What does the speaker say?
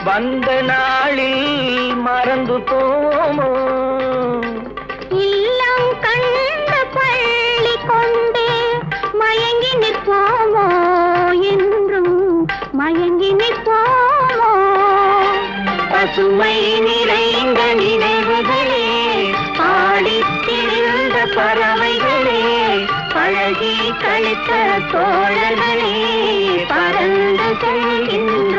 வந்த நாளில் மறந்து போமோ? இல்லம் கண்ட பள்ளி கொண்டு மயங்கி நிற்போமோ? என்றும் மயங்கி நிற்போமோ? பசுமை நிறைந்த நினைவுகளே, ஆடித்திருந்த பறவைகளே, பழகி கழித்த தோழர்களே, பறந்து செல்கின்ற